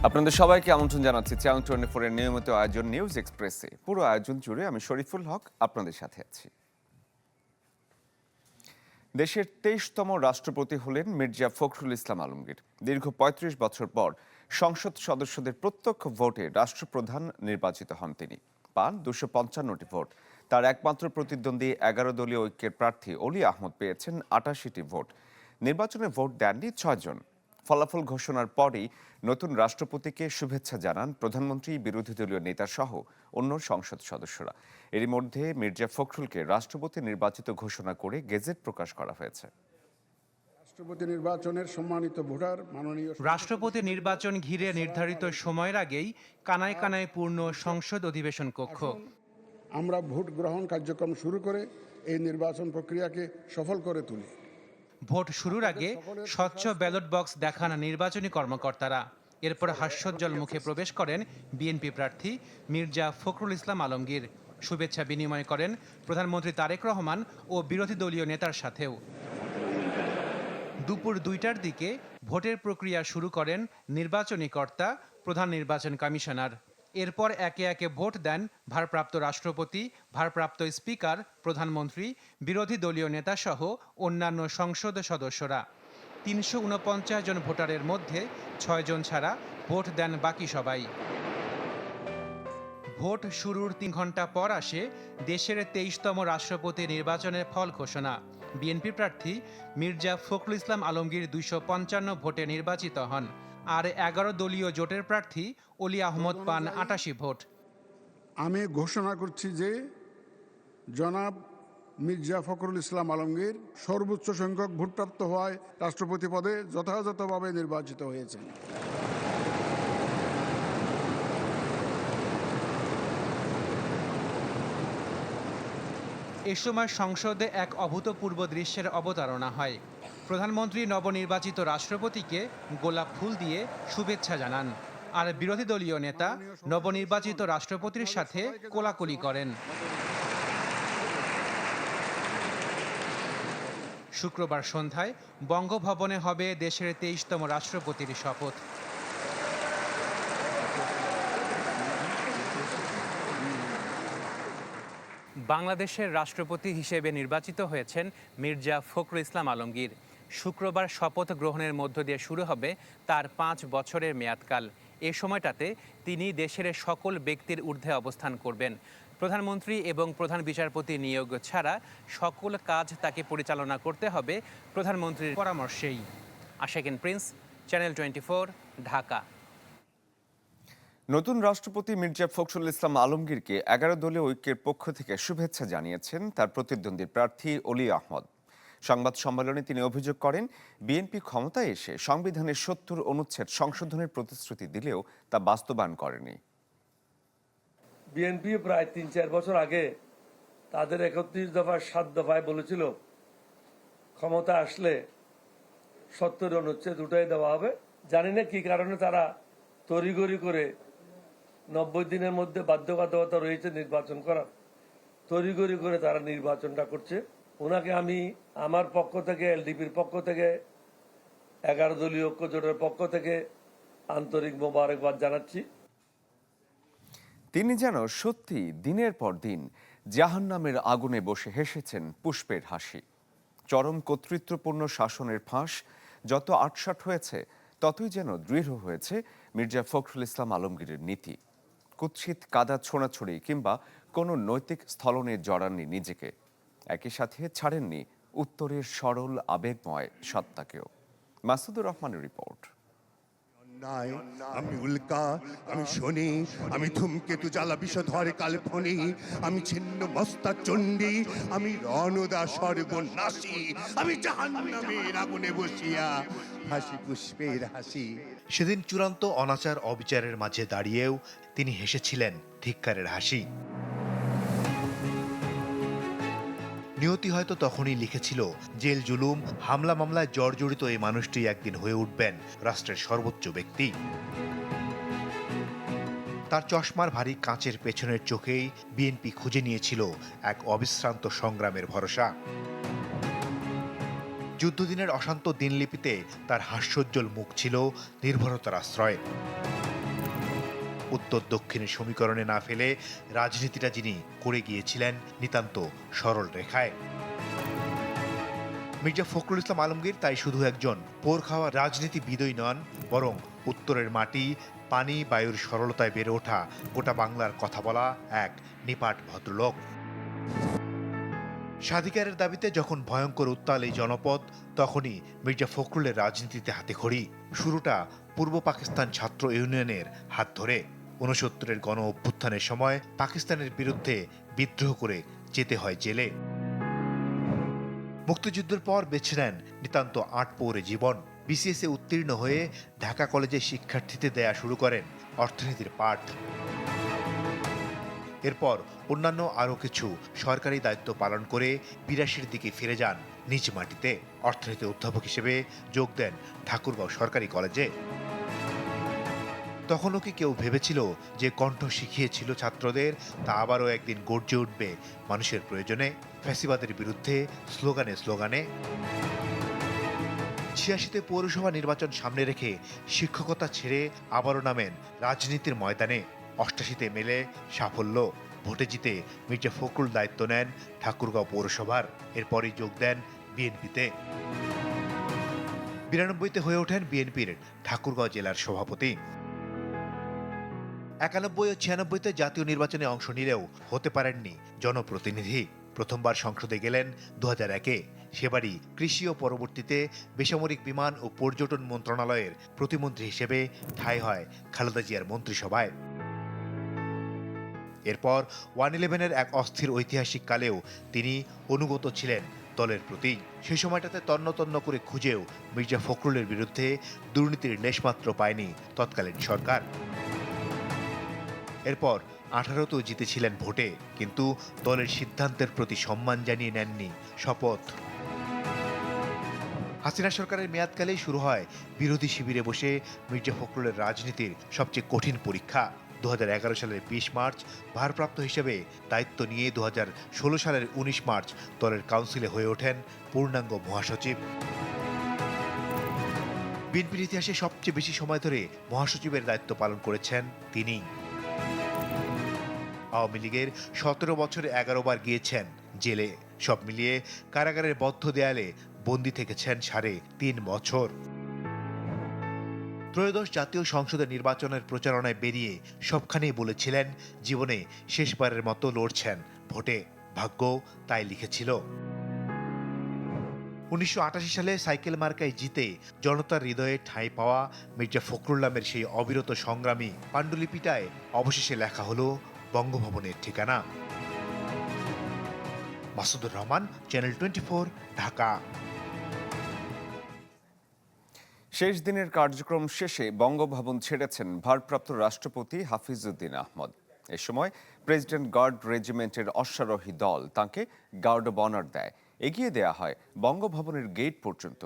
আপনাদের সবাইকে আমন্ত্রণ জানাচ্ছি চ্যানেল 24 এর নিয়মিত আয়োজন নিউজ এক্সপ্রেসে। পুরো আয়োজন জুড়ে আমি শরীফুল হক আপনাদের সাথে আছি। দেশের 23তম রাষ্ট্রপতি হলেন মির্জা ফখরুল ইসলাম আলমগীর। দীর্ঘ ৩৫ বছর পর সংসদ সদস্যদের প্রত্যক্ষ ভোটে রাষ্ট্রপ্রধান নির্বাচিত হন তিনি। পান ২৫৫টি ভোট। তার একমাত্র প্রতিদ্বন্দ্বী ১১ দলীয় ঐক্যের প্রার্থী অলি আহমদ পেয়েছেন ৮৮টি ভোট। নির্বাচনে ভোট দেননি ৬ জন। ফলাফল ঘোষণার পরই নতুন রাষ্ট্রপতিকে শুভেচ্ছা জানান প্রধানমন্ত্রী, বিরোধী দলীয় নেতা সহ অন্য সংসদ সদস্যরা। এরই মধ্যে মির্জা ফখরুলকে রাষ্ট্রপতি নির্বাচিত ঘোষণা করে গেজেট প্রকাশ করা হয়েছে। রাষ্ট্রপতি নির্বাচনের সম্মানিত ভোটার মাননীয় রাষ্ট্রপতি নির্বাচন ঘিরে নির্ধারিত সময়ের আগেই কানায় কানায় পূর্ণ সংসদ অধিবেশন কক্ষ। আমরা ভোট গ্রহণ কার্যক্রম শুরু করে এই নির্বাচন প্রক্রিয়াকে সফল করে তুলি। ভোট শুরুর আগে স্বচ্ছ ব্যালট বক্স দেখান নির্বাচনী কর্মকর্তারা। এরপর হাস্যোজ্জ্বল মুখে প্রবেশ করেন বিএনপি প্রার্থী মির্জা ফখরুল ইসলাম আলমগীর। শুভেচ্ছা বিনিময় করেন প্রধানমন্ত্রী তারেক রহমান ও বিরোধী দলীয় নেতার সাথেও। দুপুর ২টার দিকে ভোটের প্রক্রিয়া শুরু করেন নির্বাচনী কর্তা, প্রধান নির্বাচন কমিশনার। এরপর একে একে ভোট দেন ভারপ্রাপ্ত রাষ্ট্রপতি, ভারপ্রাপ্ত স্পিকার, প্রধানমন্ত্রী, বিরোধী দলীয় নেতাসহ অন্যান্য সংসদ সদস্যরা। ৩৪৯ জন ভোটারের মধ্যে ৬ জন ছাড়া ভোট দেন বাকি সবাই। ভোট শুরুর ৩ ঘন্টা পর আসে দেশের ২৩তম রাষ্ট্রপতি নির্বাচনের ফল ঘোষণা। বিএনপি প্রার্থী মির্জা ফখরুল ইসলাম আলমগীর ২৫৫ ভোটে নির্বাচিত হন, আর ১১ দলীয় জোটের প্রার্থী অলি আহমদ পান ৮৮ ভোট। আমি ঘোষণা করছি যে জনাব মির্জা ফখরুল ইসলাম আলমগীর সর্বোচ্চ সংখ্যক ভোটপ্রাপ্ত হওয়ায় রাষ্ট্রপতি পদে যথাযথভাবে নির্বাচিত হয়েছেন। এ সময় সংসদে এক অভূতপূর্ব দৃশ্যের অবতারণা হয়। প্রধানমন্ত্রী নবনির্বাচিত রাষ্ট্রপতিকে গোলাপ ফুল দিয়ে শুভেচ্ছা জানান, আর বিরোধী দলীয় নেতা নবনির্বাচিত রাষ্ট্রপতির সাথে কোলাকুলি করেন। শুক্রবার সন্ধ্যায় বঙ্গভবনে হবে দেশের ২৩তম রাষ্ট্রপতির শপথ। বাংলাদেশের রাষ্ট্রপতি হিসেবে নির্বাচিত হয়েছেন মির্জা ফখরুল ইসলাম আলমগীর। শুক্রবার শপথ গ্রহণের মধ্য দিয়ে শুরু হবে তার ৫ বছরের মেয়াদকাল। এ সময়টাতে তিনি দেশের সকল ব্যক্তির ঊর্ধ্বে অবস্থান করবেন। প্রধানমন্ত্রী এবং প্রধান বিচারপতি নিয়োগ ছাড়া সকল কাজ তাকে পরিচালনা করতে হবে প্রধানমন্ত্রীর পরামর্শেই। আশাকিন প্রিন্স, চ্যানেল 24, ঢাকা। নতুন রাষ্ট্রপতি মির্জা ফখরুল ইসলাম আলমগীরকে ১১ দলীয় ঐক্যের পক্ষ থেকে শুভেচ্ছা জানিয়েছেন তার প্রতিদ্বন্দ্বী প্রার্থী অলি আহমদ। সংবাদ সম্মেলনে তিনি অভিযোগ করেন, বিএনপি ক্ষমতায় এসে সংবিধানের ৭০ অনুচ্ছেদ সংশোধনের প্রতিশ্রুতি দিলেও তা বাস্তবায়ন করেনি। বিএনপি প্রায় ৩-৪ বছর আগে তাদের ৩১ দফার ৭ দফায় বলেছিল ক্ষমতা আসলে ৭০ অনুচ্ছেদ উঠাই দেওয়া হবে। জানি না কি কারণে তারা তড়িঘড়ি করে ৯০ দিনের মধ্যে বাধ্যবাধকতা রয়েছে নির্বাচন করার, তড়িঘড়ি করে তারা নির্বাচনটা করছে। ওনাকে আমি আমার পক্ষ থেকে, এলডিপির পক্ষ থেকে, ১১ দলীয় ঐক্য জোটের পক্ষ থেকে আন্তরিক মোবারকবাদ জানাচ্ছি। তিনি যেন সত্যি দিনের পর দিন জাহান্নামের আগুনে বসে হেসেছেন পুষ্পের হাসি। চরম কর্তৃত্বপূর্ণ শাসনের ফাঁস যত আটসাট হয়েছে, ততই যেন দৃঢ় হয়েছে মির্জা ফখরুল ইসলাম আলমগীরের নীতি। কুৎসিত কাদা ছোড়াছড়ি কিংবা কোনো নৈতিক স্থলনে জড়াননি নিজেকে। একই সাথে ছাড়েননি উত্তরের সরল আবেগময় সত্তাকেও। মাসুদুর রহমানের রিপোর্ট। আমি উল্কা, আমি শনি, আমি ধূমকেতু জ্বালা বিষধরে কালফনি, আমি ছিন্ন মস্তা চণ্ডী, আমি রণদা সর্বনাশী, আমি জাহান্নামের আগুনে বসিয়া হাসি পুষ্পের হাসি। সেদিন চূড়ান্ত অনাচার অবিচারের মাঝে দাঁড়িয়েও তিনি হেসেছিলেন ধিক্কারের হাসি। নিয়তি হয়তো তখনই লিখেছিল, জেল জুলুম হামলা মামলায় জর্জরিত এই মানুষটি একদিন হয়ে উঠবেন রাষ্ট্রের সর্বোচ্চ ব্যক্তি। তার চশমার ভারী কাঁচের পেছনের চোখেই বিএনপি খুঁজে নিয়েছিল এক অবিশ্রান্ত সংগ্রামের ভরসা। যুদ্ধদিনের অশান্ত দিনলিপিতে তার হাস্যোজ্জ্বল মুখ ছিল নির্ভরতার আশ্রয়। উত্তর দক্ষিণের সমীকরণে না ফেলে রাজনীতিটা যিনি করে গিয়েছিলেন নিতান্ত সরল রেখায়। মির্জা ফখরুল ইসলাম আলমগীর তাই শুধু একজন পোর খাওয়া রাজনীতিবিদই নন, বরং উত্তরের মাটি, পানি, বায়ুর সরলতায় বেড়ে ওঠা গোটা বাংলার কথা বলা এক নিপাট ভদ্রলোক। স্বাধিকারের দাবিতে যখন ভয়ঙ্কর উত্তাল এই জনপদ, তখনই মির্জা ফখরুলের রাজনীতিতে হাতেখড়ি। শুরুটা পূর্ব পাকিস্তান ছাত্র ইউনিয়নের হাত ধরে। ৬৯-এর গণ অভ্যুত্থানের সময় পাকিস্তানের বিরুদ্ধে বিদ্রোহ করে যেতে হয় জেলে। মুক্তিযুদ্ধের পর বেছে নেন নিতান্ত আটপৌরে জীবন। বিসিএসে উত্তীর্ণ হয়ে ঢাকা কলেজে শিক্ষার্থীদের দেয়া শুরু করেন অর্থনীতির পাঠ। এরপর অন্যান্য আরও কিছু সরকারি দায়িত্ব পালন করে ৮২-র দিকে ফিরে যান নিজ মাটিতে। অর্থনীতি অধ্যাপক হিসেবে যোগ দেন ঠাকুরগাঁও সরকারি কলেজে। তখনও কি কেউ ভেবেছিল যে কণ্ঠ শিখিয়েছিল ছাত্রদের তা আবারও একদিন গর্জে উঠবে মানুষের প্রয়োজনে, ফ্যাসিবাদের বিরুদ্ধে স্লোগানে স্লোগানে? ৮৬-তে পৌরসভা নির্বাচন সামনে রেখে শিক্ষকতা ছেড়ে আবারও নামেন রাজনীতির ময়দানে। ৮৮-তে মেলে সাফল্য। ভোটে জিতে মির্জা ফখরুল দায়িত্ব নেন ঠাকুরগাঁও পৌরসভার। এরপরই যোগ দেন বিএনপিতে। ৯২-তে হয়ে ওঠেন বিএনপির ঠাকুরগাঁও জেলার সভাপতি। ৯১ ও ৯৬-তে জাতীয় নির্বাচনে অংশ নিলেও হতে পারেননি জনপ্রতিনিধি। প্রথমবার সংসদে গেলেন ২০০১-এ। সেবারই কৃষি ও পরবর্তীতে বেসামরিক বিমান ও পর্যটন মন্ত্রণালয়ের প্রতিমন্ত্রী হিসেবে ঠাঁই হয় খালেদা জিয়ার মন্ত্রিসভায়। এরপর 111-এর এক অস্থির ঐতিহাসিক কালেও তিনি অনুগত ছিলেন দলের প্রতি। সেই সময়টাতে তন্ন তন্ন করে খুঁজেও মির্জা ফখরুলের বিরুদ্ধে দুর্নীতির লেশমাত্র পায়নি তৎকালীন সরকার। এরপর ১৮তেও জিতেছিলেন ভোটে, কিন্তু দলের সিদ্ধান্তের প্রতি সম্মান জানিয়ে নেননি শপথ। হাসিনা সরকারের মেয়াদকালেই শুরু হয় বিরোধী শিবিরে বসে মির্জা ফখরুলের রাজনীতির সবচেয়ে কঠিন পরীক্ষা। ২০১১ সালের ২০ মার্চ ভারপ্রাপ্ত হিসেবে দায়িত্ব নিয়ে ২০১৬ সালের ১৯ মার্চ দলের কাউন্সিলে হয়ে ওঠেন পূর্ণাঙ্গ মহাসচিব। বিএনপির ইতিহাসে সবচেয়ে বেশি সময় ধরে মহাসচিবের দায়িত্ব পালন করেছেন তিনি। আওয়ামী লীগের ১৭ বছরে ১১ বার গিয়েছেন জেলে। সব মিলিয়ে কারাগারের বদ্ধ দেয়ালে বন্দী থেকেছেন ৩.৫ বছর। ত্রয়োদশ জাতীয় সংসদের নির্বাচনের প্রচারণায় বেরিয়ে সবখানেই বলেছিলেন জীবনে শেষবারের মতো লড়ছেন ভোটে। ভাগ্য তাই লিখেছিল। ১৯৮৮ সালে সাইকেল মার্কায় জিতে জনতার হৃদয়ে ঠাঁই পাওয়া মির্জা ফখরুল নামের সেই অবিরত সংগ্রামী পাণ্ডুলিপিটায় অবশেষে লেখা হলো বঙ্গভবনের ঠিকানা। মাসুদুর রহমান, চ্যানেল 24, ঢাকা। শেষ দিনের কার্যক্রম শেষে বঙ্গভবন ছেড়েছেন ভারপ্রাপ্ত রাষ্ট্রপতি হাফিজউদ্দিন আহমদ। এ সময় প্রেসিডেন্ট গার্ড রেজিমেন্টের অশ্বারোহী দল তাঁকে গার্ড অব অনার দেয়। এগিয়ে দেয়া হয় বঙ্গভবনের গেট পর্যন্ত।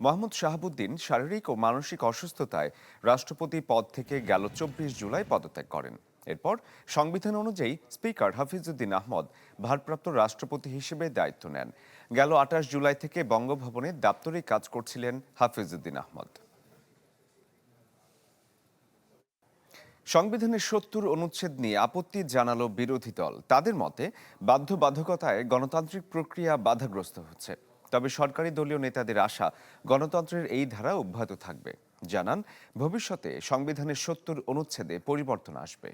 মোহাম্মদ শাহাবুদ্দিন শারীরিক ও মানসিক অসুস্থতায় রাষ্ট্রপতি পদ থেকে গেল ২৪ জুলাই পদত্যাগ করেন। এরপর সংবিধান অনুযায়ী স্পিকার হাফিজউদ্দিন আহমদ ভারপ্রাপ্ত রাষ্ট্রপতি হিসেবে দায়িত্ব নেন। গেল ২৮ জুলাই থেকে বঙ্গভবনে দাপ্তরিক কাজ করছিলেন হাফিজউদ্দিন আহমদ। সংবিধানের ৭০ অনুচ্ছেদ নিয়ে আপত্তি জানালো বিরোধী দল। তাদের মতে বাধ্যবাধকতায় গণতান্ত্রিক প্রক্রিয়া বাধাগ্রস্ত হচ্ছে। তবে সরকারি দলীয় নেতাদের আশা গণতন্ত্রের এই ধারা অব্যাহত থাকবে। জানান ভবিষ্যতে সংবিধানের ৭০ অনুচ্ছেদে পরিবর্তন আসবে।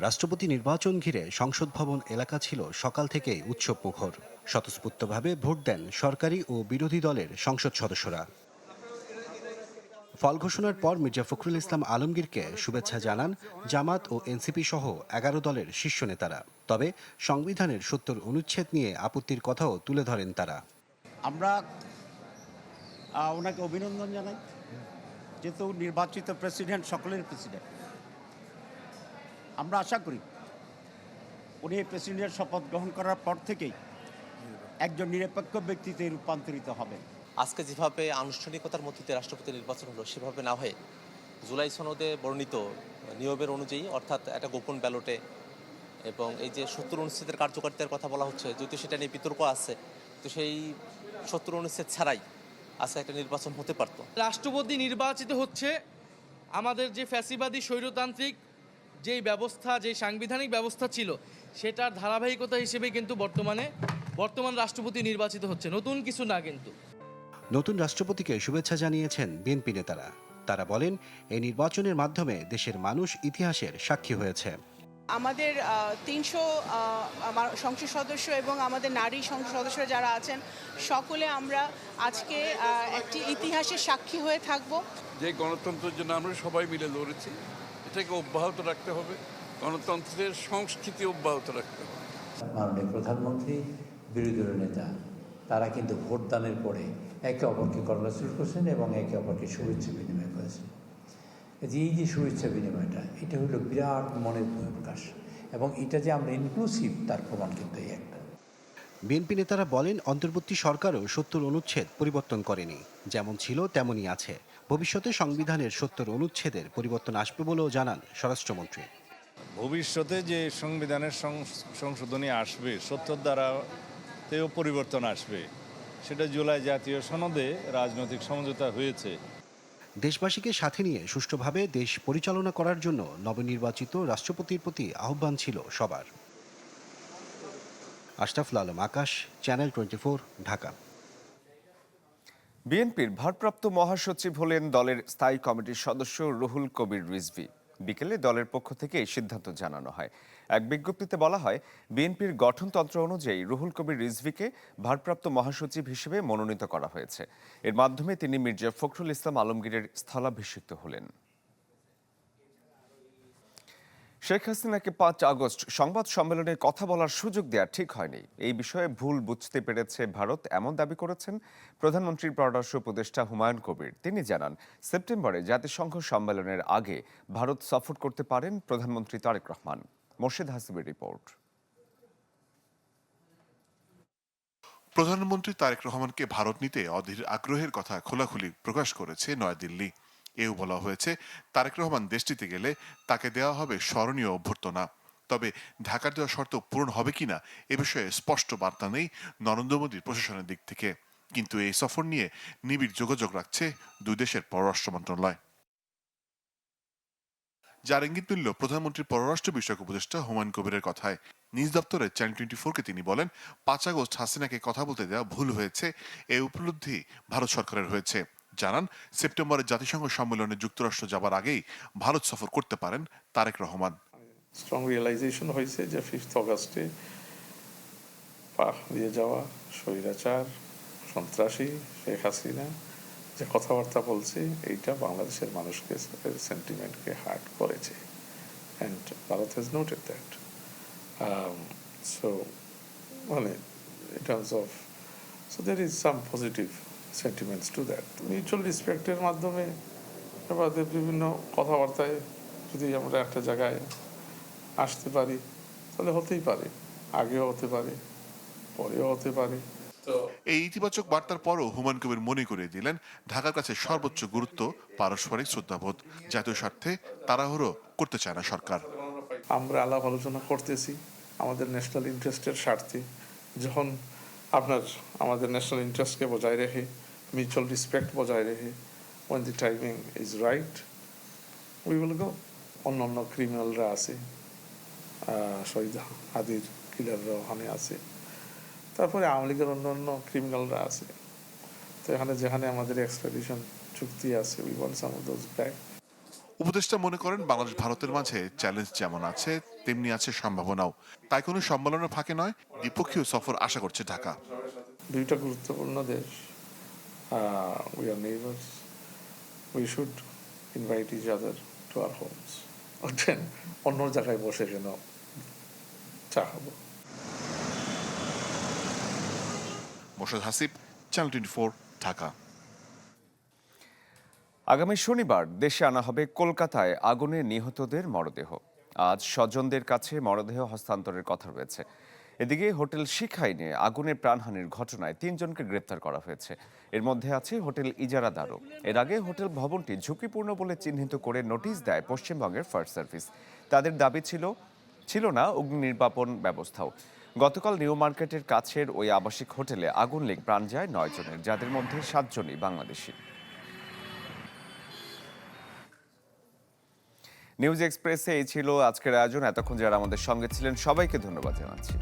রাষ্ট্রপতি নির্বাচন ঘিরে সংসদ ভবন এলাকা ছিল সকাল থেকেই উৎসব মুখর। স্বতঃস্ফূর্তভাবে ভোট দেন সরকারি ও বিরোধী দলের সংসদ সদস্যরা। ফল ঘোষণার পর মির্জা ফখরুল ইসলাম আলমগীরকে শুভেচ্ছা জানান জামাত ও এনসিপি সহ ১১ দলের শীর্ষ নেতারা। তবে সংবিধানের ৭০ অনুচ্ছেদ নিয়ে আপত্তির কথাও তুলে ধরেন তারা। আমরা ওনাকে অভিনন্দন জানাই, যেহেতু নির্বাচিত প্রেসিডেন্ট সকলের প্রেসিডেন্ট। আমরা আশা করি উনি প্রেসিডেন্টের শপথ গ্রহণ করার পর থেকেই একজন নিরপেক্ষ ব্যক্তিতে রূপান্তরিত হবেন। আজকে যেভাবে আনুষ্ঠানিকতার মধ্যে রাষ্ট্রপতি নির্বাচন হলো, সেভাবে না হয়ে জুলাই সনদে বর্ণিত নিয়মের অনুযায়ী, অর্থাৎ একটা গোপন ব্যালটে, এবং এই যে ৭০ অনুচ্ছেদের কার্যকারিতার কথা বলা হচ্ছে, যদিও সেটা নিয়ে বিতর্ক আছে, তো সেই ৭০ অনুচ্ছেদ ছাড়াই আজকে একটা নির্বাচন হতে পারত। রাষ্ট্রপতি নির্বাচিত হচ্ছে আমাদের যে ফ্যাসিবাদী স্বৈরতান্ত্রিক যেই ব্যবস্থা, যেই সাংবিধানিক ব্যবস্থা ছিল, সেটার ধারাবাহিকতা হিসেবে কিন্তু বর্তমান রাষ্ট্রপতি নির্বাচিত হচ্ছে, নতুন কিছু না কিন্তু। নতুন রাষ্ট্রপতিকে শুভেচ্ছা জানিয়েছেন বিএনপি নেতারা। তারা বলেন, এই নির্বাচনের মাধ্যমে দেশের মানুষ ইতিহাসের সাক্ষী হয়েছে। আমাদের ৩০০ সংসদ সদস্য এবং আমাদের নারী সংসদ সদস্য যারা আছেন, সকলে আমরা আজকে একটি ইতিহাসের সাক্ষী হয়ে থাকব। যে গণতন্ত্রের জন্য আমরা সবাই মিলে লড়েছি, এটাকে অব্যাহত রাখতে হবে, গণতন্ত্রের সংস্কৃতি অব্যাহত রাখতে হবে। মাননীয় প্রধানমন্ত্রী, বিরোধী দলের নেতা, তারা কিন্তু ভোটদানের পরে একে অপরকে কংগ্রেচুলেট করেছেন এবং একে অপরকে শুভেচ্ছা বিনিময় করেছেন। এই যে শুভেচ্ছা বিনিময়টা, এটা হলো বিরাট মনের প্রকাশ, এবং এটা যে আমরা ইনক্লুসিভ তার প্রমাণ কিন্তু এই একটা। বিএনপি নেতারা বলেন, অন্তর্বর্তী সরকারও ৭০ অনুচ্ছেদ পরিবর্তন করেনি, যেমন ছিল তেমনই আছে। ভবিষ্যতে সংবিধানের ৭০ অনুচ্ছেদের পরিবর্তন আসবে বলেও জানান স্বরাষ্ট্রমন্ত্রী। ভবিষ্যতে যে সংবিধানের সংশোধনী আসবে, ৭০ ধারাতেও পরিবর্তন আসবে, সেটা জুলাই জাতীয় সনদে রাজনৈতিক সমঝোতা হয়েছে। দেশবাসীকে সাথে নিয়ে সুষ্ঠুভাবে দেশ পরিচালনা করার জন্য নবনির্বাচিত রাষ্ট্রপতির প্রতি আহ্বান ছিল সবার। আশরাফুল আলম আকাশ, চ্যানেল 24, ঢাকা। বিএনপির ভারপ্রাপ্ত মহাসচিব হলেন দলের স্থায়ী কমিটির সদস্য রুহুল কবির রিজভী। বিকেলে দলের পক্ষ থেকে এই সিদ্ধান্ত জানানো হয়। এক বিজ্ঞপ্তিতে বলা হয়, বিএনপির গঠনতন্ত্র অনুযায়ী রুহুল কবির রিজভীকে ভারপ্রাপ্ত মহাসচিব হিসেবে মনোনীত করা হয়েছে। এর মাধ্যমে তিনি মির্জা ফখরুল ইসলাম আলমগীরের স্থলাভিষিক্ত হলেন। শেখ হাসিনাকে ৫ আগস্ট সংবাদ সম্মেলনে কথা বলার সুযোগ দেওয়া ঠিক হয়নি, এই বিষয়ে ভুল বুঝতে পেরেছে ভারত, এমন দাবি করেছেন প্রধানমন্ত্রীর পররাষ্ট্র উপদেষ্টা হুমায়ুন কবির। তিনি জানান, সেপ্টেম্বরে জাতিসংঘ সম্মেলনের আগে ভারত সফর করতে পারেন প্রধানমন্ত্রী তারেক রহমান। মোর্শেদ হাসিবের রিপোর্ট। প্রধানমন্ত্রী তারেক রহমানকে ভারত নিতে অধীর আগ্রহের কথা খোলাখুলি প্রকাশ করেছে নয়াদিল্লি। এও বলা হয়েছে, তারেক রহমান দেশটিতে গেলে তাকে দেওয়া হবে স্মরণীয় অভ্যর্থনা। তবে ঢাকার দেওয়া শর্ত পূরণ হবে কিনা এ বিষয়ে স্পষ্ট বার্তা নেই নরেন্দ্র মোদীর প্রশাসনের দিক থেকে। কিন্তু এই সফর নিয়ে নিবিড় যোগাযোগ রাখছে দুই দেশের পররাষ্ট্র মন্ত্রণালয়। যার ইঙ্গিত মিলল প্রধানমন্ত্রীর পররাষ্ট্র বিষয়ক উপদেষ্টা হুমায়ুন কবিরের কথায়। নিজ দপ্তরে চ্যানেল 24-কে তিনি বলেন, ৫ আগস্ট হাসিনাকে কথা বলতে দেওয়া ভুল হয়েছে, এই উপলব্ধি ভারত সরকারের হয়েছে। জানান, সেপ্টেম্বরে জাতিসংঘ সম্মেলনে যুক্তরাষ্ট্র যাবার আগেই ভারত সফর করতে পারেন তারেক রহমান। স্ট্রং রিয়েলাইজেশন হয়েছে যে 5 অগাস্টে পাক দিয়ে যাওয়া স্বৈরাচার সন্ত্রাসী শেখ হাসিনা যে কথাবার্তা বলছে, এইটা বাংলাদেশের মানুষকে সেন্টিমেন্টকে হার্ট করেছে, and Bharat has noted that. So মানে in terms of, so there is some positive sentiments to that. Mutual রেসপেক্টের মাধ্যমে আমাদের বিভিন্ন কথাবার্তায় যদি আমরা একটা জায়গায় আসতে পারি, তাহলে হতেই পারে, আগেও হতে পারে, পরেও হতে পারে। এই ইতিবাচক বার্তার পরও হুমায়ুন কবির মনে করিয়ে দিলেন, ঢাকার কাছে সর্বোচ্চ গুরুত্ব পারস্পরিক শ্রদ্ধাবোধ। জাতীয় স্বার্থে তাড়াহুড়ো করতে চায় না সরকার। আমরা আলাপ আলোচনা করতেছি আমাদের ন্যাশনাল ইন্টারেস্টের স্বার্থে। যখন আমাদের ন্যাশনাল ইন্টারেস্টকে বজায় রেখে, মিউচুয়াল রেসপেক্ট বজায় রেখে, when the timing is right, we will go. অন্য ক্রিমিনালরা আছে, শহীদ হাদির কিলাররা ওখানে আছে, তারপরে আওয়ামী লীগের অন্য ক্রিমিনালরা আছে। তো যেখানে আমাদের এক্সট্রাডিশন চুক্তি আছে, we want some of those back. উপদেষ্টা মনে করেন, বাংলাদেশ ভারতের মাঝে চ্যালেঞ্জ যেমন আছে তেমনি আছে সম্ভাবনাও। তাই কোনো সম্মেলনের ফাঁকে নয়, দ্বিপক্ষীয় সফর আশা করছে ঢাকা। দুইটা গুরুত্বপূর্ণ দেশ, we are neighbors, we should invite each other to our homes. অন্য জায়গায় বসে কেন চা খাবো। মোর্শেদ হাসিব, চ্যানেল 24, ঢাকা। আগামী শনিবার দেশে আনা হবে কলকাতায় আগুনে নিহতদের মরদেহ। আজ স্বজনদের কাছে মরদেহ হস্তান্তরের কথা রয়েছে। এদিকে হোটেল শিখাইনে আগুনের প্রাণহানির ঘটনায় 3 জনকে গ্রেপ্তার করা হয়েছে। এর মধ্যে আছে হোটেল ইজারাদারও। এর আগে হোটেল ভবনটি ঝুঁকিপূর্ণ বলে চিহ্নিত করে নোটিশ দেয় পশ্চিমবঙ্গের ফায়ার সার্ভিস। তাদের দাবি ছিল না অগ্নি নির্বাপন ব্যবস্থাও। গতকাল নিউ মার্কেটের কাছের ওই আবাসিক হোটেলে আগুন লেগে প্রাণ যায় 9 জনের, যাদের মধ্যে 7 জনই বাংলাদেশি। নিউজ এক্সপ্রেসে এই ছিল আজকের আয়োজন। এতক্ষণ যারা আমাদের সঙ্গে ছিলেন সবাইকে ধন্যবাদ জানাচ্ছি।